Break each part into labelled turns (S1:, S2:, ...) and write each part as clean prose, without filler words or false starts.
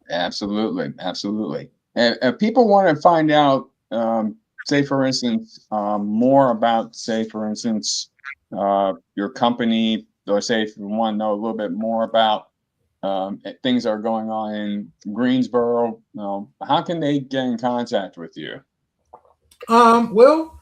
S1: Absolutely, absolutely. And if people want to find out, say for instance, more about, say for instance, your company, or say if you want to know a little bit more about things that are going on in Greensboro, how can they get in contact with you?
S2: Well,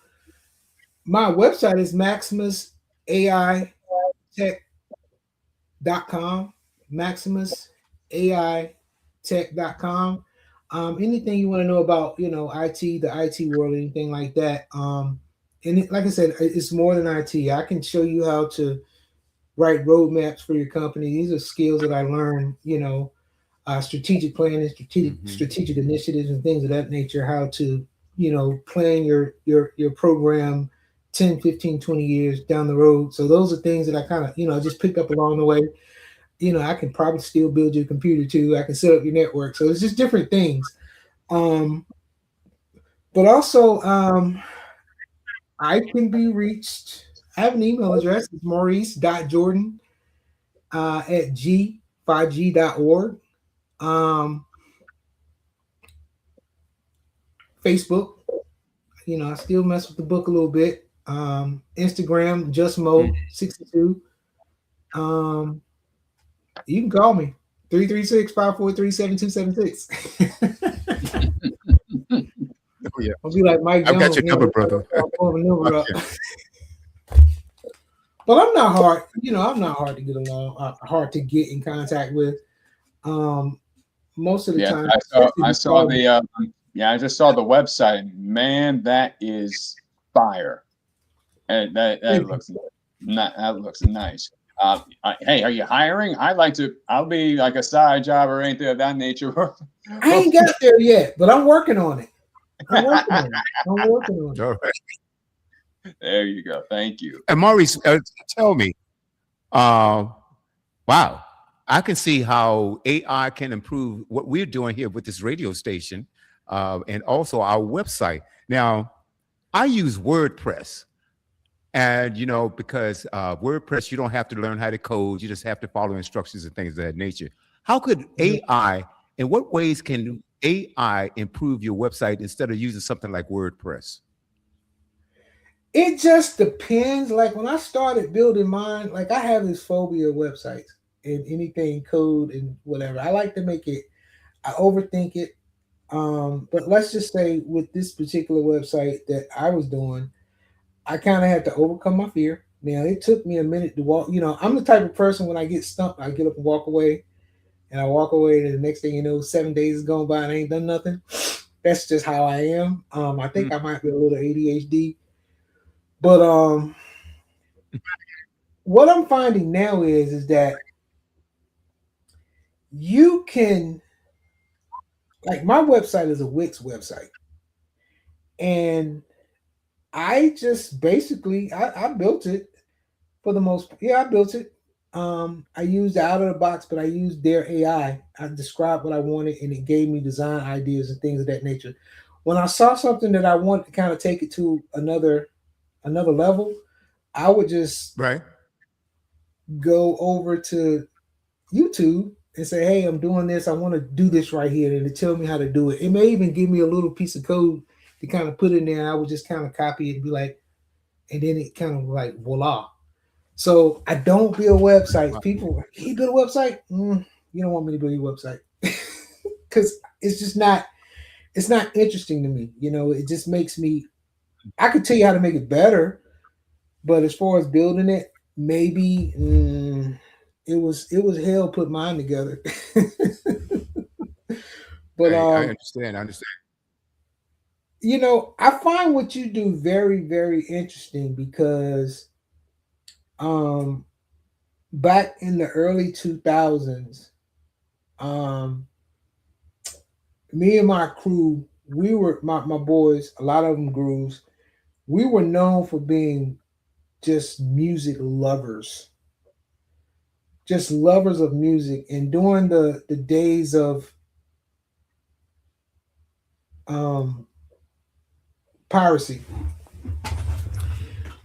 S2: my website is maximusaitech.com. Maximusaitech.com. Anything you want to know about, IT, the IT world, anything like that. Like I said, it's more than IT. I can show you how to write roadmaps for your company. These are skills that I learned, strategic planning, strategic initiatives, and things of that nature. How to, plan your program 10, 15, 20 years down the road. So those are things that I kind of, just picked up along the way. I can probably still build your computer too. I can set up your network. So it's just different things. Um, but also, I can be reached. I have an email address. It's maurice.jordan at g5g.org. Um, Facebook, I still mess with the book a little bit. Instagram, just Mo62. Um, you can call me 336-543-7276.
S3: Oh, yeah.
S2: I'll be like Mike
S3: I've got
S2: Jones,
S3: your number, brother.
S2: I'll pull the number up.
S3: Yeah.
S2: But I'm not hard, I'm not hard to get along, hard to get in contact with. Um, Most of the
S1: Yes,
S2: time,
S1: I saw.
S2: especially if
S1: I
S2: you
S1: saw
S2: call me.
S1: the. Yeah, I just saw the website. Man, that is fire, and that looks that looks nice. Hey, are you hiring? I'd like to. I'll be like a side job or anything of that nature.
S2: I ain't got there yet, but I'm working on it. I'm working on it. I'm working on it.
S3: All right.
S1: There you go. Thank you.
S3: And Maurice, tell me, uh, wow, I can see how AI can improve what we're doing here with this radio station, and also our website. Now, I use WordPress, and because WordPress, you don't have to learn how to code; you just have to follow instructions and things of that nature. How could AI? In what ways can AI improve your website instead of using something like WordPress?
S2: It just depends. Like when I started building mine, like I have this phobia of websites and anything code and whatever. I like to make it. I overthink it. But let's just say with this particular website that I was doing, I kind of had to overcome my fear. Now it took me a minute to walk. I'm the type of person when I get stumped, I get up and walk away, and I walk away, and the next thing you know, 7 days is gone by and I ain't done nothing. That's just how I am. I think I might be a little ADHD, but what I'm finding now is that you can, like, my website is a Wix website, and I just basically I built it for the most. Yeah, I built it. I used out of the box, but I used their AI. I described what I wanted, and it gave me design ideas and things of that nature. When I saw something that I wanted to kind of take it to another level, I would just
S3: Right.
S2: go over to YouTube and say, "Hey, I'm doing this. I want to do this right here," and it tell me how to do it. It may even give me a little piece of code to kind of put in there. And I would just kind of copy it and be like, and then it kind of like voila. So I don't build websites. People, like, "Can you build a website?" You don't want me to build your website because it's just not. It's not interesting to me. It just makes me. I could tell you how to make it better, but as far as building it, maybe it was hell put mine together. But
S3: I understand. I understand.
S2: I find what you do very, very interesting because um back in the early 2000s, um me and my crew, we were my boys, a lot of them grooves, we were known for being just music lovers, just lovers of music. And during the days of um piracy,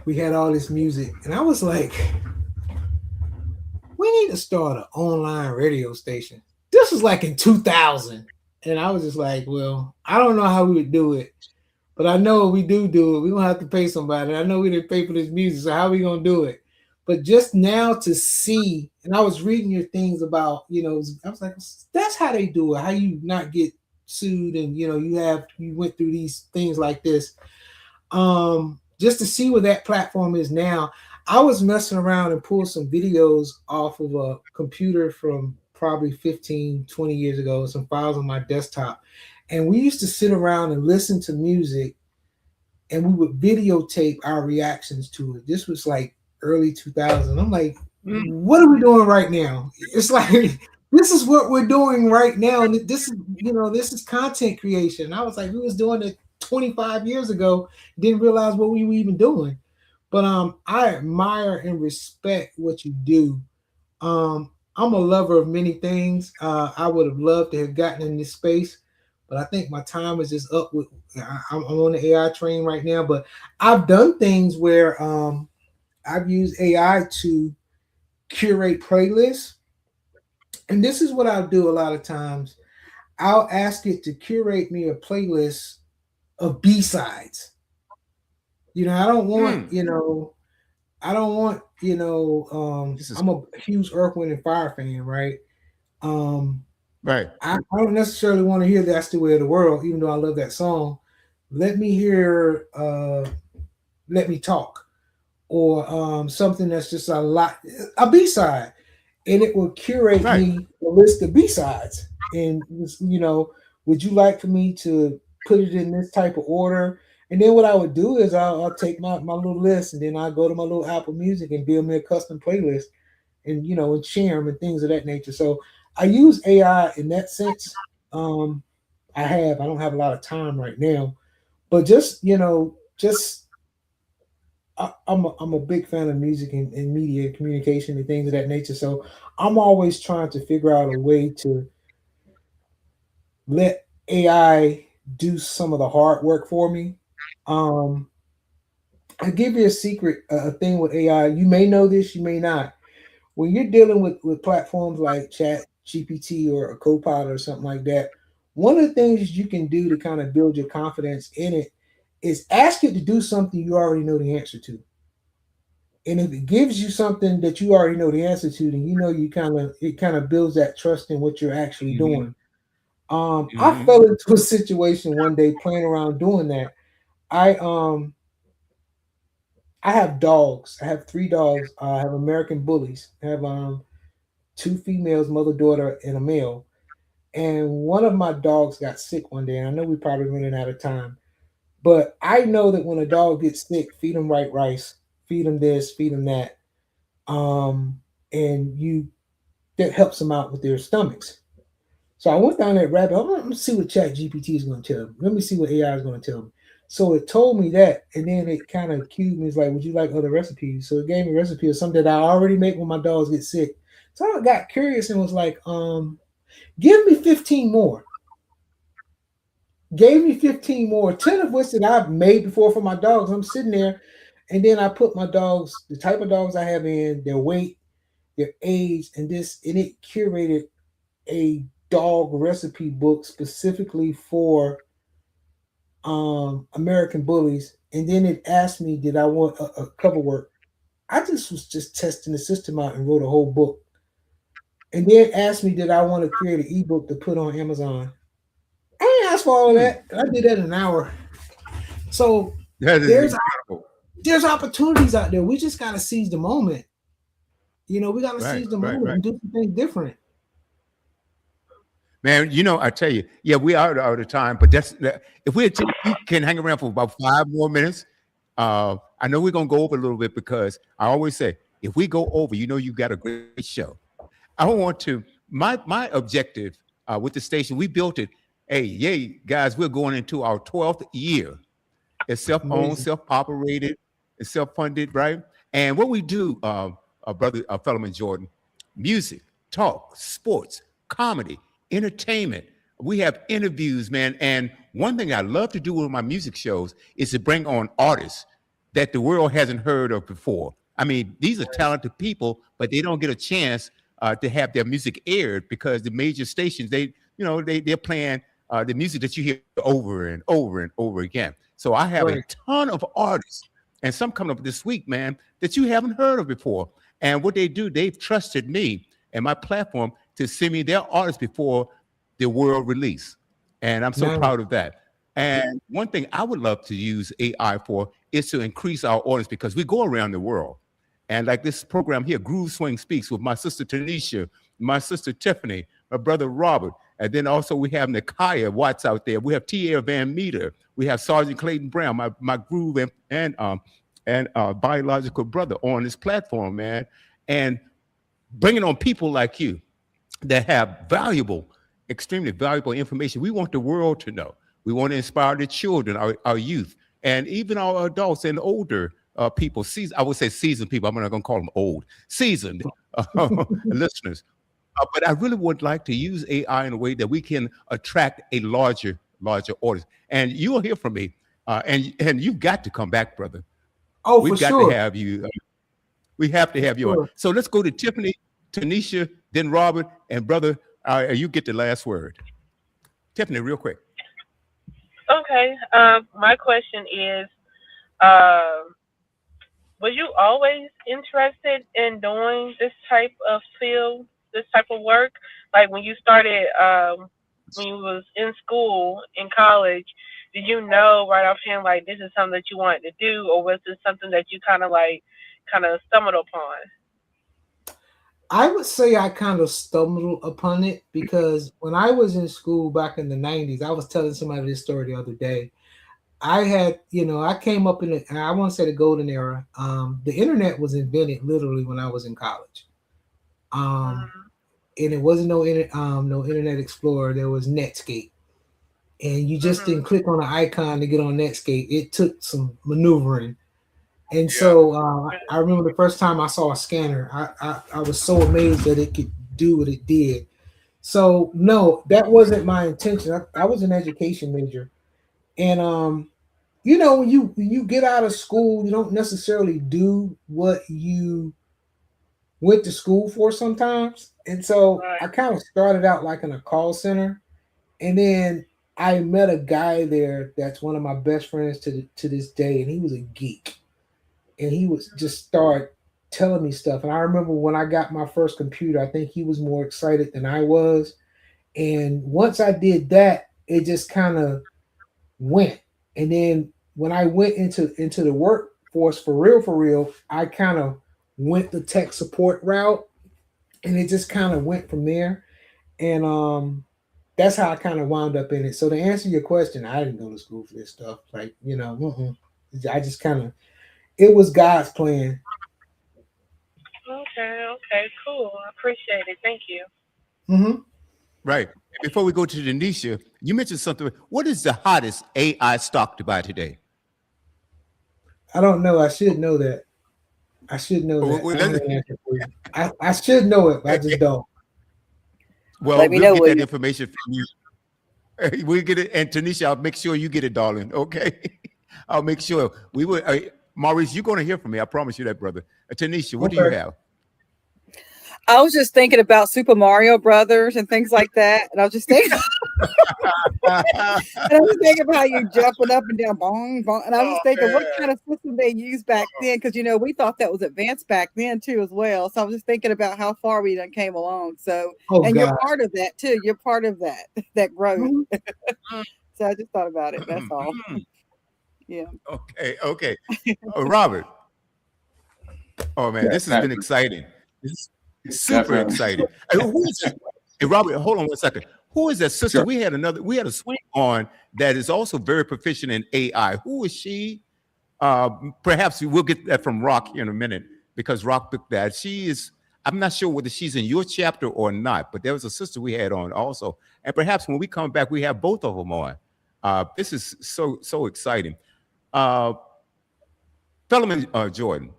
S2: we had all this music, and I was like, we need to start an online radio station. This this was like in 2000, and I was just like, well, I don't know how we would do it, but I know if we do it, we gonna have to pay somebody. I know we didn't pay for this music, so how we gonna do it? But just now to see, and I was reading your things about, I was like, that's how they do it. How you not get sued, and you went through these things like this. Just to see where that platform is now. I was messing around and pulled some videos off of a computer from probably 15, 20 years ago, some files on my desktop. And we used to sit around and listen to music, and we would videotape our reactions to it. This was like early 2000. I'm like, what are we doing right now? It's like, this is what we're doing right now. And this is content creation. I was like, we was doing it 25 years ago, didn't realize what we were even doing. But I admire and respect what you do. I'm a lover of many things. I would have loved to have gotten in this space, but I think my time is just up with. I'm on the AI train right now, but I've done things where I've used AI to curate playlists, and this is what I'll do a lot of times. I'll ask it to curate me a playlist of B-sides. I don't want, I don't want, I'm a huge Earth, Wind and Fire fan, right?
S3: Right.
S2: I don't necessarily want to hear That's the Way of the World, even though I love that song. Let me hear Let Me Talk, or something that's just a B-side, and it will curate me a list of B-sides. And would you like for me to put it in this type of order? And then what I would do is I'll take my little list, and then I go to my little Apple Music and build me a custom playlist, and and share them and things of that nature. So I use AI in that sense. I don't have a lot of time right now, but I'm a big fan of music and media communication and things of that nature. So I'm always trying to figure out a way to let AI do some of the hard work for me. I give you a secret, a thing with AI. You may know this, you may not. When you're dealing with platforms like Chat GPT or a Copilot or something like that, one of the things you can do to kind of build your confidence in it is ask it to do something you already know the answer to. And if it gives you something that you already know the answer to, then it kind of builds that trust in what you're actually doing. I fell into a situation one day playing around doing that. I have dogs. I have 3 dogs. I have American bullies. I have 2 females, mother, daughter, and a male. And one of my dogs got sick one day. And I know we're probably running out of time, but I know that when a dog gets sick, feed them white rice, feed them this, feed them that, and that helps them out with their stomachs. So I went down that rabbit hole. Let me see what Chat GPT is going to tell me. Let me see what AI is going to tell me. So it told me that, and then it kind of cued me. It's like, would you like other recipes? So it gave me a recipe of something that I already make when my dogs get sick. So I got curious and was like, give me 15 more. Gave me 15 more, 10 of which that I've made before for my dogs. I'm sitting there, and then I put my dogs, the type of dogs I have in, their weight, their age, and it curated a dog recipe book specifically for American bullies. And then it asked me, did I want a cover work? I was just testing the system out and wrote a whole book. And then asked me, did I want to create an ebook to put on Amazon? I didn't ask for all of that. I did that in an hour. So there's opportunities out there. We just got to seize the moment. We got to seize the moment and do something different.
S3: Man, I tell you, yeah, we are out of time, but if we can hang around for about 5 more minutes. I know we're going to go over a little bit because I always say, if we go over, you got a great show. I want to, my objective with the station, we built it. Hey, yay, guys, we're going into our 12th year. It's self-owned, self-operated, it's self-funded, right? And what we do, brother, Fellowman Jordan, music, talk, sports, comedy, entertainment. We have interviews, man. And one thing I love to do with my music shows is to bring on artists that the world hasn't heard of before. I mean, these are talented people, but they don't get a chance to have their music aired because the major stations they're playing the music that you hear over and over and over again. So I have a
S2: Right.
S3: ton of artists, and some coming up this week, man, that you haven't heard of before. And what they do, they've trusted me and my platform to send me their artists before the world release. And I'm so
S2: Nice.
S3: proud of that. And one thing I would love to use AI for is to increase our audience because we go around the world. And like this program here, Groove Swing Speaks with my sister Tanisha, my sister Tiffany, my brother Robert. And then also we have Nakaya Watts out there. We have T.A. Van Meter. We have Sergeant Clayton Brown, my groove and biological brother on this platform, man. And bringing on people like you that have valuable, extremely valuable information. We want the world to know. We want to inspire the children, our youth, and even our adults and older people. I would say seasoned people. I'm not going to call them old. Seasoned listeners. But I really would like to use AI in a way that we can attract a larger audience. And you'll hear from me. And you've got to come back, brother.
S2: Oh,
S3: We've
S2: for
S3: got
S2: sure.
S3: to have you. We have to have you on.
S2: Sure.
S3: So let's go to Tiffany, Tanisha, then Robert, and brother. You get the last word. Tiffany, real quick.
S4: Okay. My question is, uh, was you always interested in doing this type of field, this type of work? Like when you started, when you was in school, in college, did you know right offhand like this is something that you wanted to do, or was this something that you kind of stumbled upon?
S2: I would say I kind of stumbled upon it because when I was in school back in the 90s, I was telling somebody this story the other day. I had, I came up in I want to say the golden era. The internet was invented literally when I was in college. Um,
S4: Mm-hmm.
S2: and it wasn't no Internet Explorer. There was Netscape, and you just
S4: Mm-hmm.
S2: didn't click on the icon to get on Netscape. It took some maneuvering, and
S3: Yeah.
S2: so I remember the first time I saw a scanner. I was so amazed that it could do what it did. So no, that wasn't my intention. I was an education major, and when you get out of school, you don't necessarily do what you went to school for sometimes. And so
S4: Right.
S2: I kind of started out like in a call center, and then I met a guy there that's one of my best friends to this day, and he was a geek, and he would just start telling me stuff. And I remember when I got my first computer, I think he was more excited than I was. And once I did that, it just kind of went. And then when I went into the workforce for real, I kind of went the tech support route, and it just kind of went from there. And that's how I kind of wound up in it. So to answer your question, I didn't go to school for this stuff. Like, I just kind of, it was God's plan.
S4: Okay. Okay. Cool. I appreciate it. Thank you.
S2: Hmm.
S3: Right. Before we go to Denisha, you mentioned something. What is the hottest AI stock to buy today?
S2: I don't know. I should know that. I should know
S3: Well,
S2: that. I don't have an answer for you. I should know it, but I just don't.
S3: well,
S5: Let me
S3: we'll
S5: know,
S3: get that
S5: William.
S3: information from you. We'll get it. And Tanisha, I'll make sure you get it, darling. Okay. I'll make sure. We will. Maurice, you're going to hear from me. I promise you that, brother. Tanisha, what do you
S2: Okay.
S3: have?
S5: I was just thinking about Super Mario Brothers and things like that, and I was just thinking, and I was thinking about you jumping up and down, bong, bong, and I was
S3: Oh,
S5: just thinking what
S3: man.
S5: kind of system they used back then, because we thought that was advanced back then too, as well. So I was just thinking about how far we done came along. So,
S2: Oh
S5: and you're
S2: God.
S5: part of that too. You're part of that that growth.
S2: Mhm.
S5: So I just thought about it. That's all. Yeah.
S3: Okay. Okay. Robert. Oh, man,
S1: Yeah,
S3: this has been exciting. This is super
S1: definitely.
S3: exciting. Who is this? Hey, Robert, hold on one second. Who is that sister?
S1: Sure.
S3: We had a swing on that is also very proficient in AI. Who is she? Perhaps we'll get that from Rock here in a minute because Rock picked that. I'm not sure whether she's in your chapter or not, but there was a sister we had on also. And perhaps when we come back, we have both of them on. This is so exciting. Uh, Fellowman Jordan,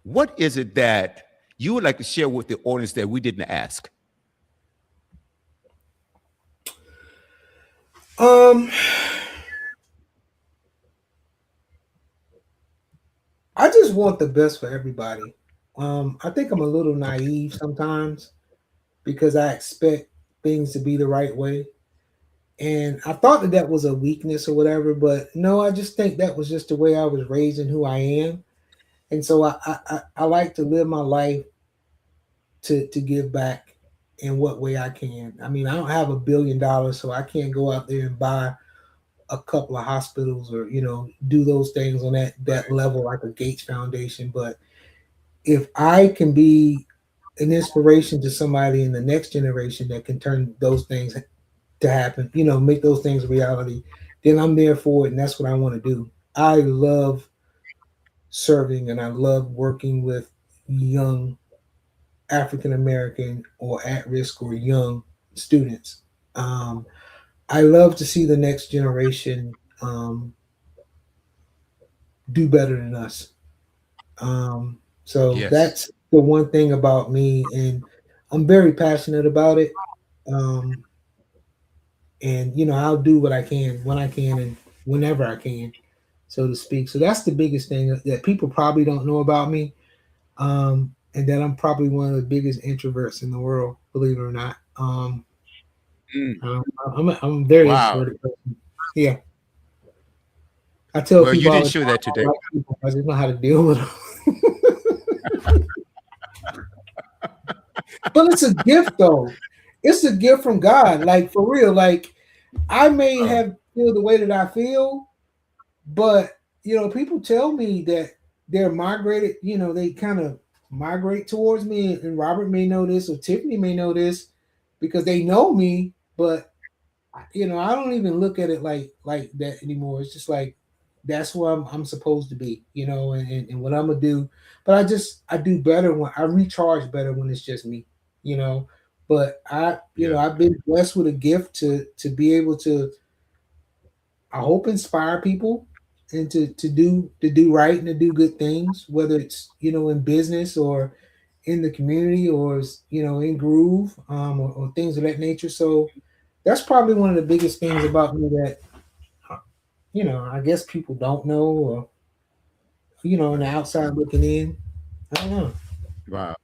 S3: what is it that you would like to share with the audience that we didn't ask?
S2: Um, I just want the best for everybody. I think I'm a little naive sometimes because I expect things to be the right way. And I thought that that was a weakness or whatever, but no, I just think that was just the way I was raised and who I am. And so I like to live my life to give back in what way I can. I mean, I don't have $1 billion, so I can't go out there and buy a couple of hospitals or do those things on that level like a Gates Foundation. But if I can be an inspiration to somebody in the next generation that can turn those things to happen, make those things a reality, then I'm there for it, and that's what I want to do. I love serving and I love working with young African American or at risk or young students. I love to see the next generation do better than us. So
S3: Yes.
S2: that's the one thing about me, and I'm very passionate about it. Um, and I'll do what I can when I can and whenever I can, so to speak. So that's the biggest thing that people probably don't know about me, and that I'm probably one of the biggest introverts in the world, believe it or not.
S3: Mm.
S2: I'm a very
S3: Wow.
S2: introverted person. Yeah, I tell
S3: Well, you
S2: people all
S3: didn't
S2: the
S3: show
S2: time,
S3: that
S2: I
S3: today.
S2: don't like people. I just know how to deal with them. But it's a gift, though. It's a gift from God, like for real. Like I may
S3: Uh,
S2: have feel the way that I feel, but people tell me that they're migrated. They kind of migrate towards me, and Robert may know this, or Tiffany may know this, because they know me. But I don't even look at it like that anymore. It's just like that's where I'm supposed to be, and what I'm gonna do. But I do better when I recharge better when it's just me, you know. But
S3: yeah.
S2: I've been blessed with a gift to be able to, I hope, inspire people and to do right and to do good things, whether it's in business or in the community or in groove, or things of that nature. So that's probably one of the biggest things about me that I guess people don't know, or on the outside looking in. I don't know.
S3: Wow.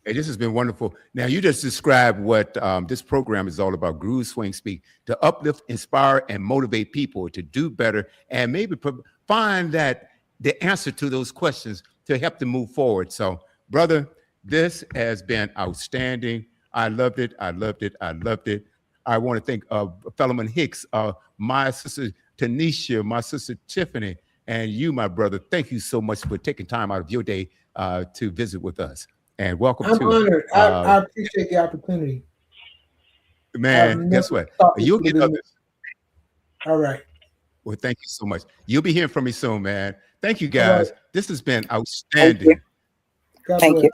S3: Hey, this has been wonderful. Now, you just described what this program is all about, Groove Swing Speak, to uplift, inspire, and motivate people to do better and maybe find that the answer to those questions to help them move forward. So, brother, this has been outstanding. I loved it. I loved it. I loved it. I want to thank Fellowman Hicks, my sister Tanisha, my sister Tiffany, and you, my brother. Thank you so much for taking time out of your day to visit with us. And welcome
S2: I'm
S3: to
S2: honored. I appreciate the opportunity. I've
S3: man.
S2: never
S3: Guess what?
S2: thought this
S3: You'll
S2: would have
S3: get
S2: been.
S3: others.
S2: All right.
S3: Well, thank you so much. You'll be hearing from me soon, man. Thank you,
S2: All right.
S3: guys. This has been
S5: Thank you.
S3: outstanding.
S2: God
S5: Thank
S2: bless.
S5: you.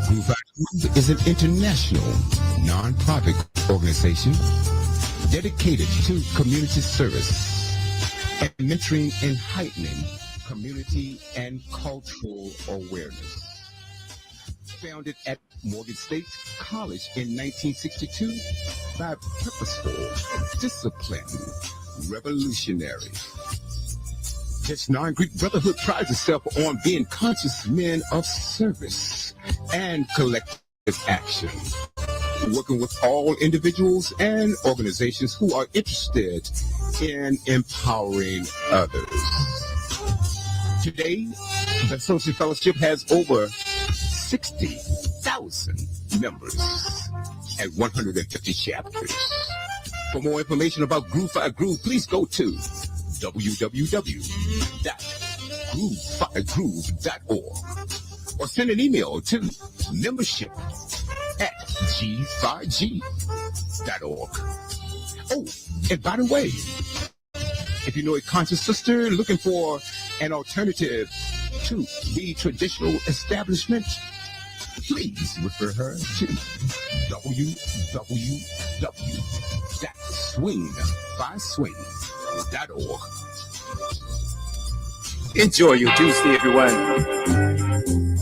S6: Groove by Groove is an international nonprofit organization dedicated to community service and mentoring and heightening community and cultural awareness. Founded at Morgan State College in 1962 by purposeful, disciplined revolutionaries. This non-Greek brotherhood prides itself on being conscious men of service and collective action, working with all individuals and organizations who are interested in empowering others. Today, the Associate Fellowship has over 60,000 members and 150 chapters. For more information about Groove by Groove, please go to www.groove5groove.org or send an email to membership@g5g.org. Oh, and by the way, if you know a conscious sister looking for an alternative to the traditional establishment, please refer her to www.swingbyswing.org.
S3: Enjoy your Tuesday, everyone.